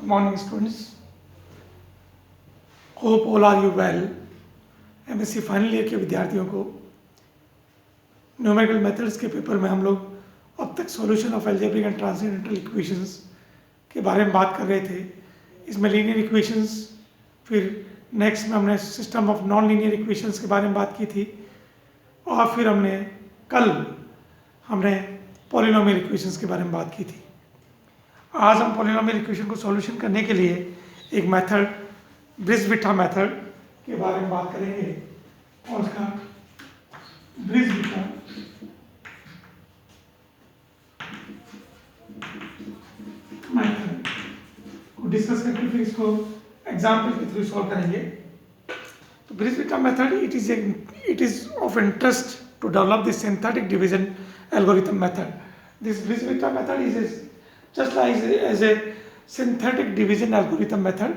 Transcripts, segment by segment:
Good morning, students. Hope all are you well. MSc final year के विद्यार्थियों को numerical methods के paper में हम लोग अब तक solution of algebraic and transcendental equations के बारे में बात कर रहे थे. इसमें लीनियर इक्वेशंस, फिर नेक्स्ट में हमने system of non linear equations के बारे में बात की थी, और फिर हमने पॉलिनोमियल इक्वेशंस के बारे में बात की थी. आज हम पॉलिनोमियल इक्वेशन को सॉल्यूशन करने के लिए एक मेथड ब्रिज-विटा मेथड के बारे में बात करेंगे, और उसका ब्रिज-विटा मेथड को डिस्कस करके फिर इसको एग्जाम्पल के थ्रू सॉल्व करेंगे. तो Birge Vieta method it is of interest to develop this synthetic division algorithm method. This Bris-Vitta method is just like as a synthetic division algorithm method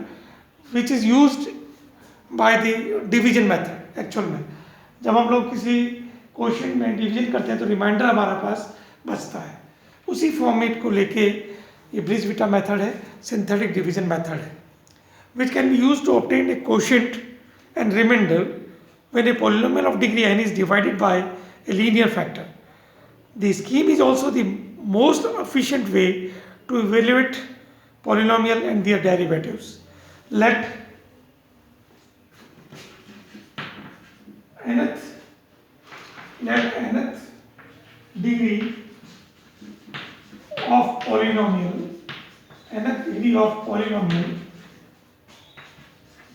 which is used by the division method. Actual में जब हम लोग किसी question में division करते हैं तो reminder हमारे पास बचता है. उसी फॉर्मेट को लेके ये ब्रिज-विटा मेथड है, सिंथेटिक डिवीजन मेथड है, which can be used to obtain a quotient and remainder when a polynomial of degree n is divided by a linear factor. The scheme is also the most efficient way to evaluate polynomial and their derivatives. Let nth degree of polynomial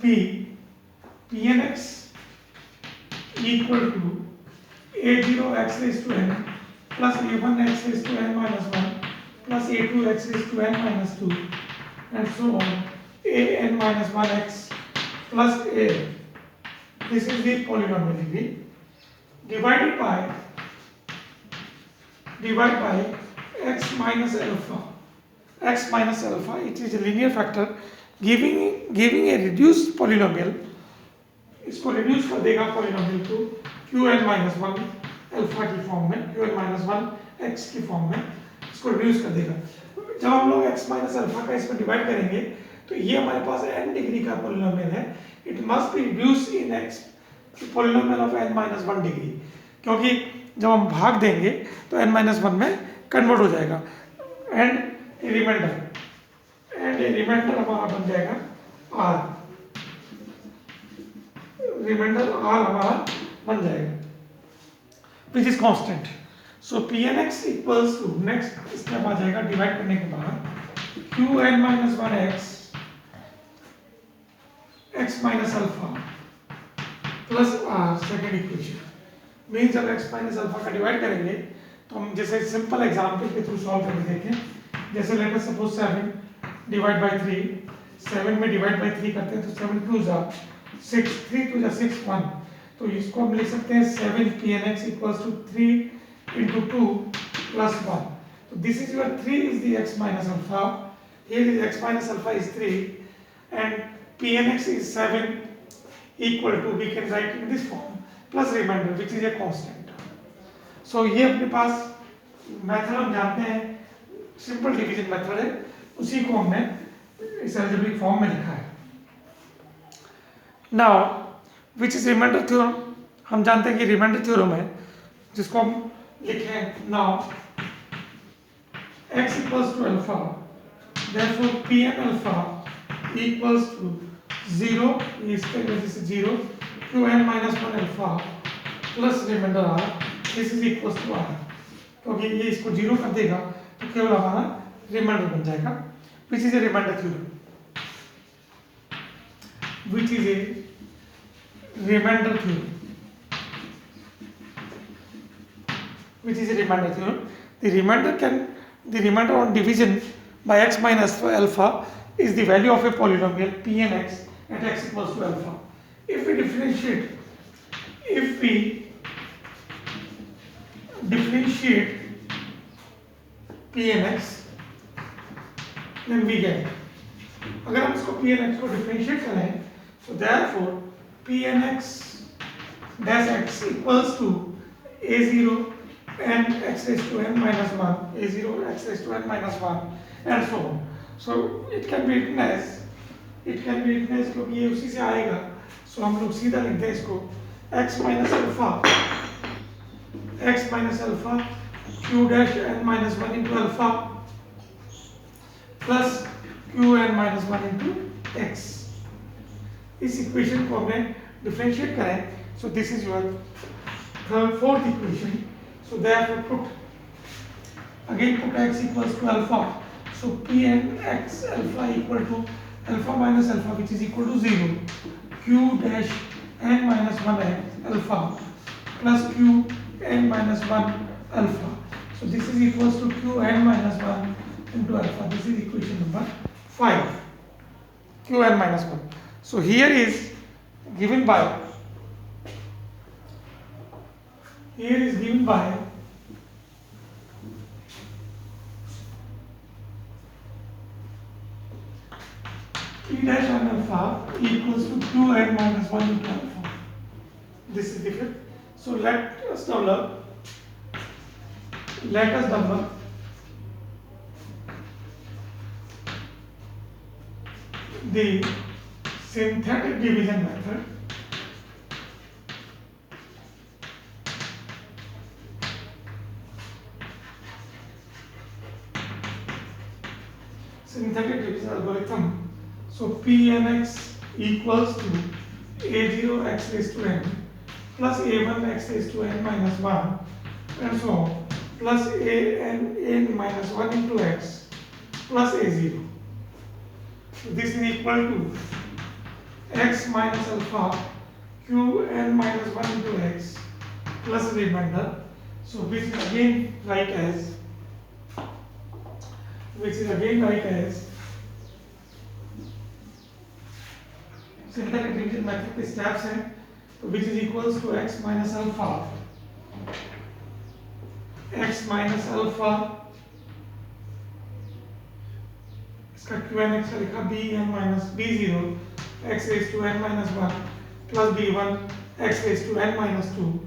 be Pnx equal to a0 x raised to n plus a1 x raised to n minus 1 plus a2 x raised to n minus 2 and so on a n minus 1 x plus a. This is the polynomial degree divided by x minus alpha. X minus alpha, it is a linear factor giving a reduced polynomial. इसको reduce कर देगा polynomial को qn minus 1 alpha की form में, qn minus 1 x की form में इसको reduce कर देगा. जब हम लोग x minus अल्फा का इसमें डिवाइड करेंगे तो ये हमारे पास n डिग्री का पॉलिनोमियल है. It must be reduce in x polynomial of n minus 1 degree, क्योंकि जब हम भाग देंगे तो n minus 1 में कन्वर्ट हो जाएगा. एंड रिमाइंडर हमारा बन जाएगा r. रिमाइंडर r हमारा बन जाएगा which is constant. So Pnx equals to, next step आ जाएगा डिवाइड करने के बाद qn minus 1x x minus alpha plus r second equation. Means जब x minus alpha का डिवाइड करेंगे तो हम जैसे सिंपल एग्जांपल के थ्रू सॉल्व करके देखें. जैसे late us suppose 7 divide by 3, 7 में डिवाइड बाय 3 करते हैं तो 7 2 जा 6, 3 2 जा 6 1. तो इसको हम लिख सकते हैं 7 Pnx equals to 3 into 2 plus 1. So this is your 3 is the x minus alpha. Here is x minus alpha is 3 and Pnx is 7 equal to, we can write in this form, plus remainder which is a constant. So ये अपने पास method हम जानते हैं, simple division method है, उसी को हमने इस अलजेब्रिक फॉर्म में लिखा है. Now which is remainder theorem. हम जानते हैं कि रिमाइंडर थ्योरम है जिसको हम लिखें now x equals to alpha, therefore Pn alpha equals to 0, इसके वजह से 0 qn minus 1 alpha plus remainder r. This is equals to r, क्योंकि ये इसको 0 कर देगा तो केवल हमारा रिमाइंडर बन जाएगा. Which is a remainder theorem, which is a remainder theorem, which is a remainder theorem. The remainder on division by x minus alpha is the value of a polynomial Pnx at x equals to alpha. If we differentiate Pnx, then we get, अगर हम इसको Pnx को differentiate करें तो therefore Pnx dash x equals to a0 and x raised to n minus 1, a0 x raised to n minus 1 and so on. So it can be written as क्योंकि ये उसी से आएगा, सो हम लोग सीधा लिखते हैं इसको x minus alpha q dash n minus one into alpha plus q n minus one into x. इस इक्वेशन को हमने डिफरेंशिएट करें, so this is your fourth equation. So therefore put x equals to alpha, so p n x alpha equal to alpha minus alpha which is equal to 0 q dash n minus one alpha plus q n minus one alpha. So this is equals to q n minus 1 into alpha. This is equation number 5. Q n minus 1. So here is given by p dash n alpha equals to q n minus 1 into alpha. This is different. So let us develop the synthetic division method. Synthetic division algorithm. So Pnx equals to a0 x raised to n plus a1 x raised to n minus 1 and so on, plus n minus 1 into x plus a0. So this is equal to x minus alpha q n minus 1 into x plus remainder. So which is again write as synthetic division method के steps हैं, तो which is equals to x minus alpha इसका q n x लिखा b n minus b0 x raised to n minus 1 plus b1 x raised to n minus 2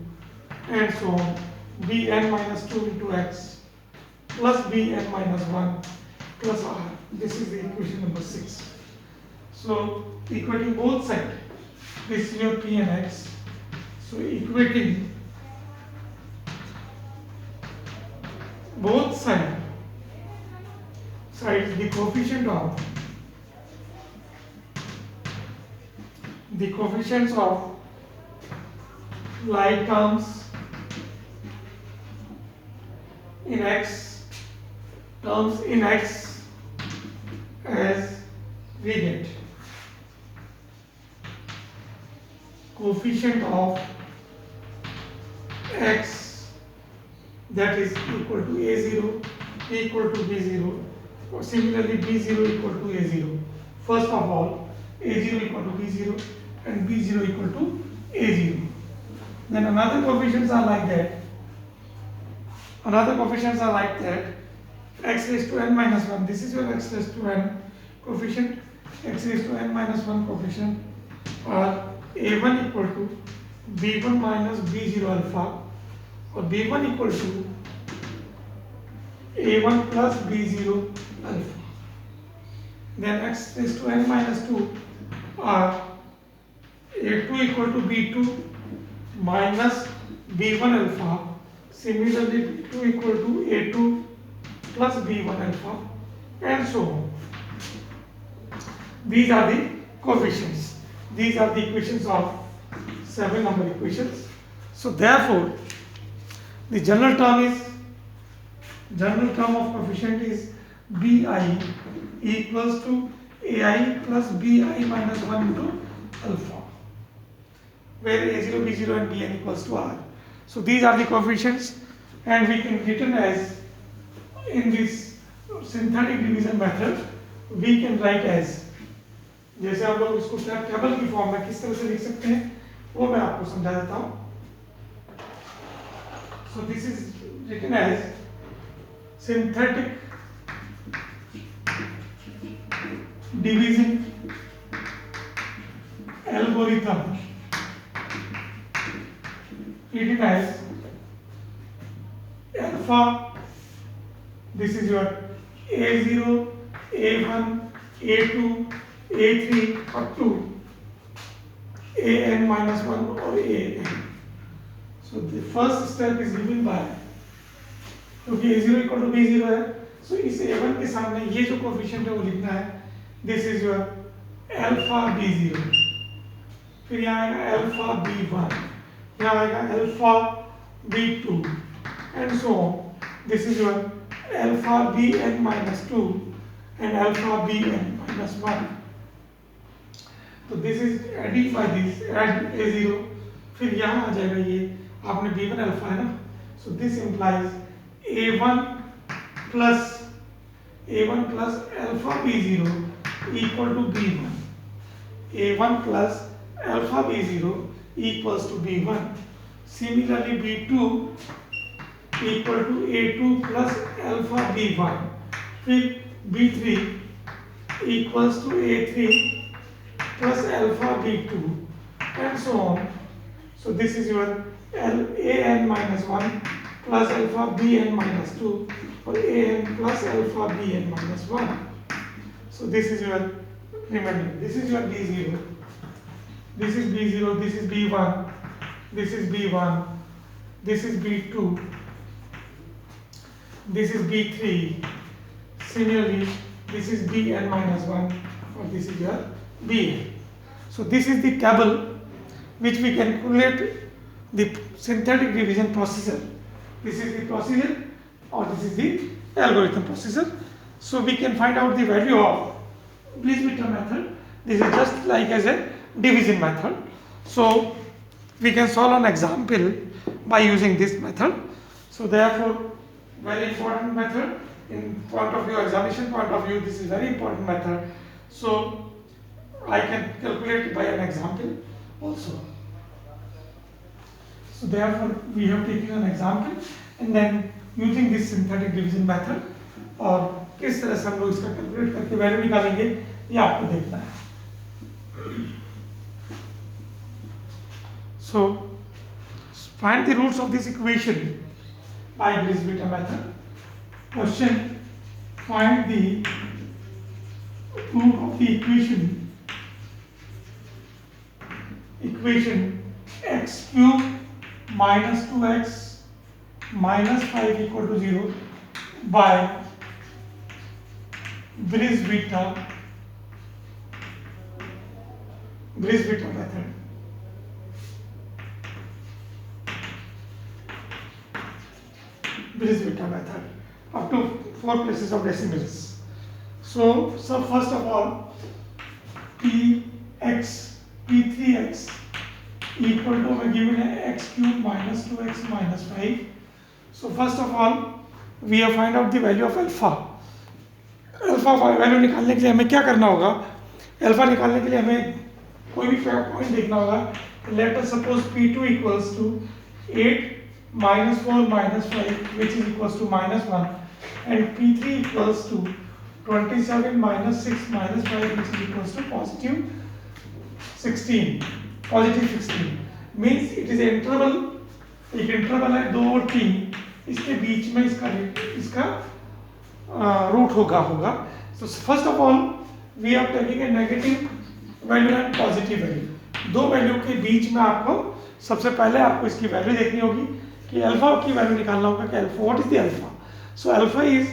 and so on, b n minus 2 into x plus b n minus 1 plus r. This is the equation number 6. So equating both sides, this is your p and x. So equating both sides, the coefficients of like terms in x as we get coefficient of x that is equal to a0 equal to b0, or similarly b0 equal to a0. First of all, a0 equal to b0 and b0 equal to a0. Then another coefficients are like that. X raised to n minus 1. This is your x raised to n coefficient. X raised to n minus 1 coefficient, or a1 equal to b1 minus b0 alpha, or b1 equal to a1 plus b0 alpha. Then x raised to n minus 2 are a2 equal to b2 minus b1 alpha. Similarly, b2 equal to a2 plus b1 alpha and so on. These are the coefficients. These are the equations of 7 number equations. So therefore, the general term of coefficient is bi equals to ai plus bi minus 1 into alpha, where a0, b0 and bn equals to r. So these are the coefficients, and we can written as in this synthetic division method we can write as, जैसे आप लोग इसको table की form में किस तरह से लिख सकते हैं वो मैं आपको समझा देता हूँ. So this is written as synthetic division algorithm, written as alpha, this is your a0 A1, A2, A3 up to an minus 1 or an. So the first step is given by, क्योंकि a0 equal to b0 है, सो इस a1 के सामने ये जो coefficient है वो लिखना है, this is your alpha b0, फिर यहाँ आएगा अल्फा b1, यहाँ आएगा alpha b2 and so on, this is your alpha bn minus 2 and alpha bn minus 1. तो this is adding by this, add a0, फिर यहाँ आ जाएगा ये आपने b1 अल्फा है ना, so this implies a1 plus alpha b0 equal to b1. a1 plus alpha b0 equals to b1. Similarly b2 equal to a2 plus alpha b1. फिर b3 equals to a3 plus alpha b2 and so on. So this is your an minus 1 plus alpha bn minus 2 or an plus alpha bn minus 1. So this is your remainder. This is your b0. This is b0. This is b1. This is b1. This is b2. This is b3. Similarly, this is bn minus 1 or this is your bn. So this is the table which we can calculate the synthetic division procedure. This is the procedure or this is the algorithm procedure. So we can find out the value of Bliss-Vitta method. This is just like as a division method. So we can solve an example by using this method. So therefore, very important method in point of view, examination point of view, this is very important method. So I can calculate by an example also. So therefore we have taken an example and then using this synthetic division method और किस तरह से हम लोग इसका calculate करके value निकालेंगे ये आपको देखना है. So find the roots of this equation by Bliss-Vitta method. Question: find the root of the equation x cube minus 2x minus 5 equal to 0 by Bliss-Vitta method. Bliss-Vitta method up to 4 places of decimals. So first of all, p3x equal to हमें given है x cube minus 2x minus 5. So first of all we have find out the value of alpha. Alpha value निकालने के लिए हमें क्या करना होगा? Alpha निकालने के लिए हमें कोई भी पॉइंट देखना होगा. Let us suppose p2 equals to 8 minus 4 minus 5 which is equals to minus 1 and p3 equals to 27 minus 6 minus 5 which is equals to positive 16 means it is an interval. एक interval है 2 और 3, इसके बीच में इसका root होगा. So first of all we are taking a negative value and positive value. दो value के बीच में आपको सबसे पहले आपको इसकी वैल्यू देखनी होगी कि अल्फा की वैल्यू निकालना होगा कि alpha what is the alpha. So alpha is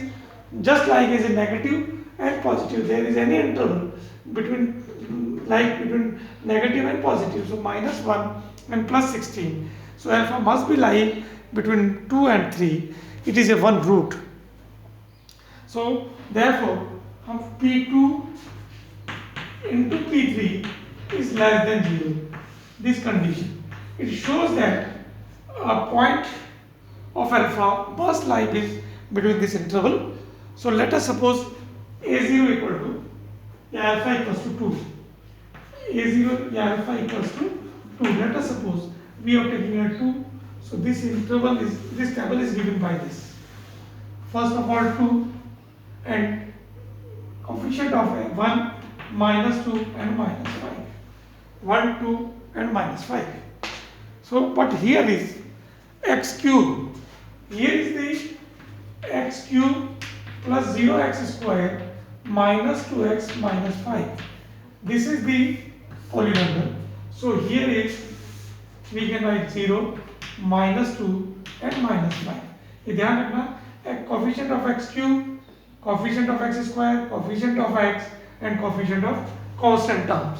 just like as a negative and positive, there is any interval between negative and positive, so minus 1 and plus 16. So alpha must be lying between 2 and 3. It is a one root. So therefore हम p2 into p3 is less than 0. This condition, it shows that a point of alpha must lie between this interval. So let us suppose a0 equal to alpha equals to 2. a0 alpha equals to 2. Let us suppose we are taking a 2. So this table is given by this. First of all 2 and coefficient of 1 minus 2 and minus 5. 1, 2 and minus 5. So but here is x cube. Here is the x cube plus 0x square minus 2x minus 5. This is the polynomial. So here is we can write 0, minus 2 and minus 5. ये ध्यान रखना, coefficient of x cube, coefficient of x square, coefficient of x and coefficient of constant terms.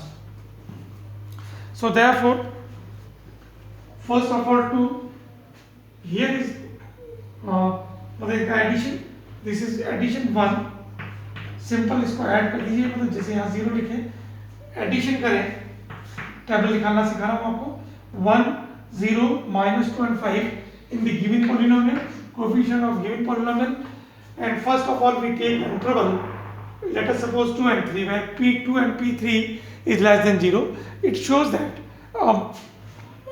So therefore, first of all, here is addition. This is addition 1. Simple इसको add कर दीजिए, मतलब जैसे यहाँ 0 लिखे, एडिशन करें, टेबल निकालना सिखा रहा हूँ आपको. 1, 0, minus 2 and 5 in the given polynomial, coefficient of given polynomial, and first of all we take interval, let us suppose 2 and 3, where p2 and p3 is less than 0. It shows that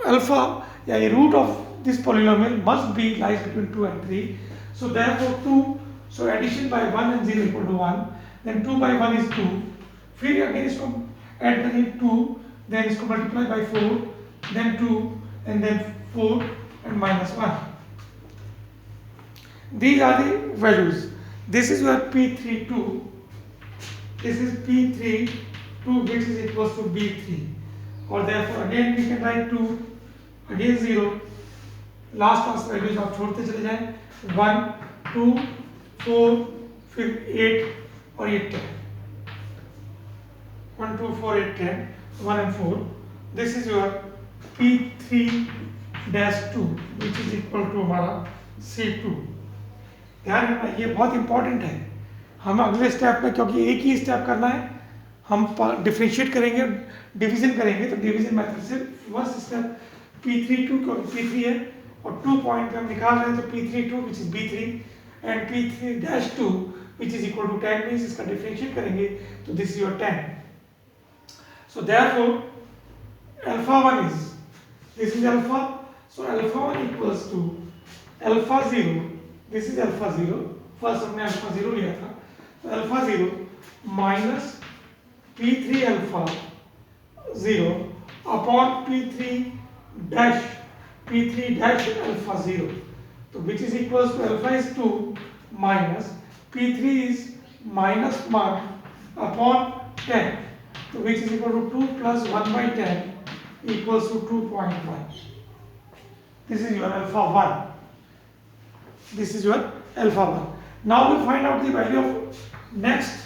alpha, a root of this polynomial must be lies between 2 and 3. So therefore 2, so addition by 1 and 0 equal to 1, then 2 by 1 is 2, फिर again इसको add करेंगे 2, then इसको multiply by 4, then 2 and then 4 and minus 1. These are the values. This is your p32, this is p32 which is equals to b3, or therefore again we can write 2, again 0, last values आप छोड़ते चले जाएं, 1, 2, 4, फिर 8 और ये 10. 1, 2, 4, 8, 10, 1 and 4. This is your P3-2 which is equal to हमारा C2. ध्यान रखना, ये बहुत इंपॉर्टेंट है. हम अगले स्टेप में, क्योंकि एक ही स्टेप करना है, हम डिफरेंशिएट करेंगे, डिवीजन करेंगे, तो डिवीजन मेथड से फर्स्ट स्टेप P32 क्योंकि P3 है और 2 पॉइंट पे हम निकाल रहे हैं, तो P32 which is B3 and P3-2 which is equal to 10 means इसका डिफरेंशिएट करेंगे, तो this is your 10. So therefore alpha 1 is, this is alpha, so alpha 1 equals to alpha 0, this is alpha 0, first हमने alpha 0 लिया था, तो alpha 0 minus P3 alpha 0 upon P3 dash alpha 0, so which is equals to alpha is 2 minus P3 is minus 1 upon 10, so which is equal to 2 plus 1 by 10 equals to 2.1. This is your alpha 1. This is your alpha 1. Now we find out the value of next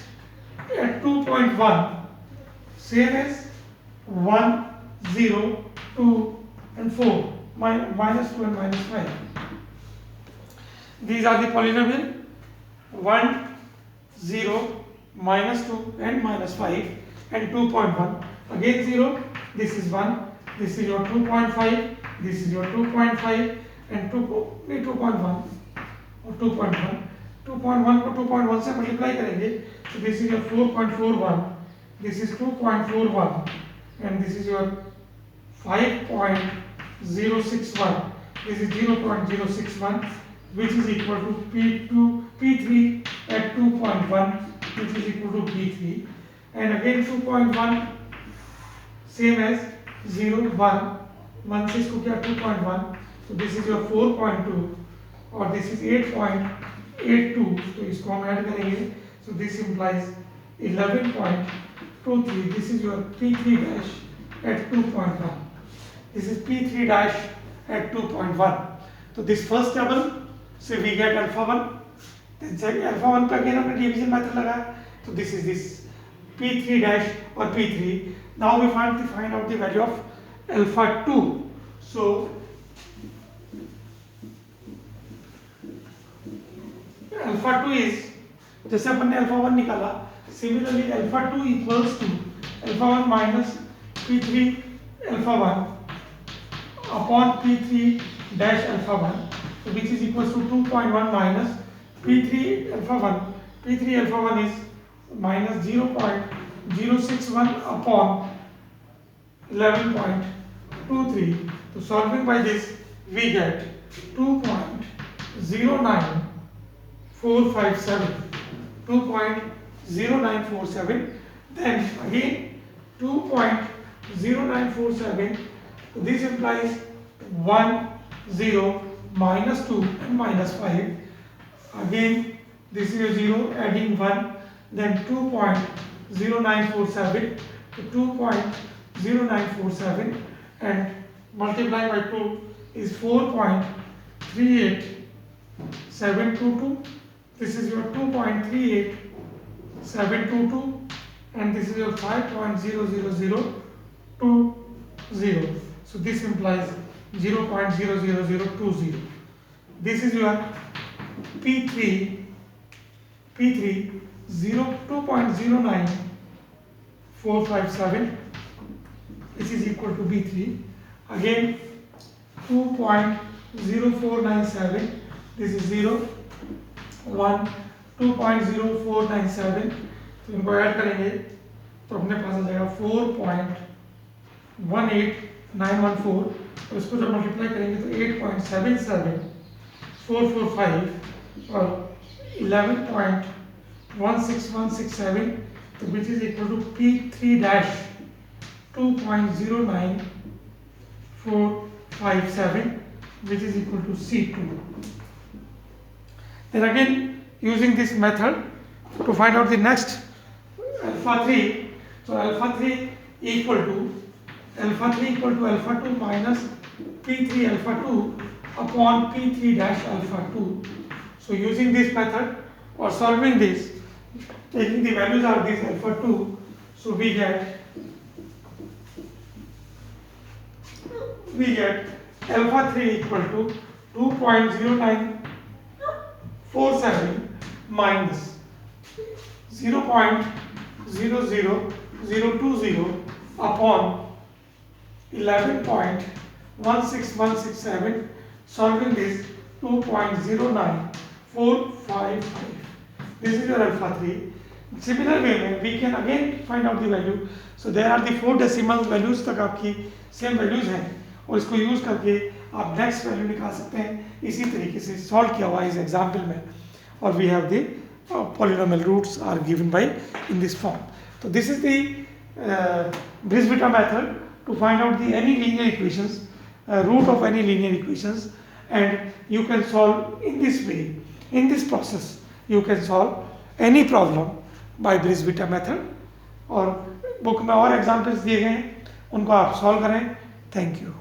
at 2.1, same as 1, 0, 2 and 4, minus 2 and minus 5. These are the polynomial 1, 0, minus 2 and minus 5 and 2.1. Again 0, this is 1, this is your 2.5, this is your 2.5 and 2.1 और 2.1. 2.1 को 2.1 से multiply करेंगे, तो this is your 4.41, this is 2.41 and this is your 5.061, this is 0.061 which is equal to P3 at 2.1 which is equal to P3, and again 2.1 same as 0, 1, 1 से इसको क्या 2.1, so this is your 4.2 और this is 8.82, तो इसको हम add करेंगे, so this implies 11.23. this is your P3 dash at 2.1, this is P3 dash at 2.1. so this first table, so we get alpha 1, then second alpha 1 पे again हमने division method लगाया, so this is this P3 dash or P3. now we find out the value of alpha 2. so alpha 2 is, जैसे अपन ने alpha 1 निकाला, similarly alpha 2 equals to alpha 1 minus P3 alpha 1 upon P3 dash alpha 1, so which is equals to 2.1 minus P3 alpha 1. P3 alpha 1 is minus 0.061 upon 11.23. so solving by this we get 2.09457, then again 2.0947, so this implies 1, 0, minus 2 and minus 5. again this is a 0, adding 1, then 2.0947, so 2.0947 and multiply by 2 is 4.38722. This is your 2.38722 and this is your 5.00020. So this implies 0.00020. This is your P3 2.09457, which is equal to B3. Again 2.0497, this is 0 1 2.0497, तो इनको add करेंगे तो अपने पास आ जाएगा 4.18914 और इसको जब multiply करेंगे तो 8.77445 और 11.16167, तो which is equal to P3 dash 2.09457, which is equal to C2. Then again using this method to find out the next alpha 3, so alpha 3 equal to alpha 2 minus P3 alpha 2 upon P3 dash alpha 2. So using this method or solving this, taking the values of this alpha 2, so we get alpha 3 equal to 2.0947 minus 0.00020 upon 11.16167, solving this 2.09455. This is your alpha 3. Similar way we can again find out the value. So there are the 4 decimal values तक आपकी same values हैं और इसको use करके आप next value निकाल सकते हैं इसी तरीके से सॉल्व किया हुआ इस एग्जाम्पल में और we have the polynomial roots are given by in this form. So this is the Brisbita method to find out the any linear equations, root of any linear equations, and you can solve in this way. In this process you can solve any problem by Brisbita method. और book में और examples दिए गए हैं उनको आप solve करें. Thank you.